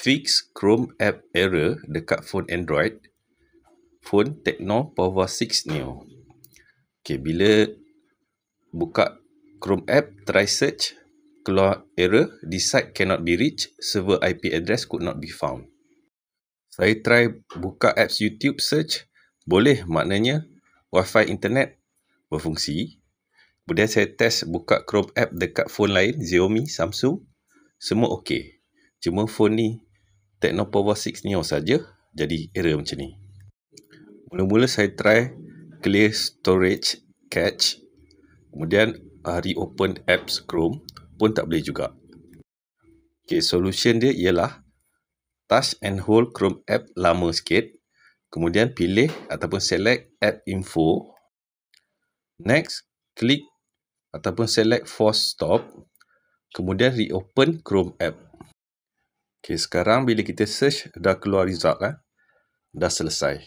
fix Chrome app error dekat phone Android, phone Tecno Pova 6 Neo. Bila buka Chrome app, try search, keluar error, this site cannot be reached, server IP address could not be found. Saya try buka apps YouTube search, boleh, maknanya Wi-Fi internet berfungsi. Kemudian saya test buka Chrome app dekat phone lain, Xiaomi, Samsung, semua okey. Cuma phone ni Tecno Pova 6 Neo saja jadi error macam ni. Mula-mula saya try clear storage cache, kemudian reopen apps Chrome pun tak boleh juga. Solution dia ialah touch and hold Chrome app lama sikit, kemudian pilih ataupun select app info. Next, klik ataupun select force stop, kemudian reopen Chrome app. Sekarang bila kita search, dah keluar result dah selesai.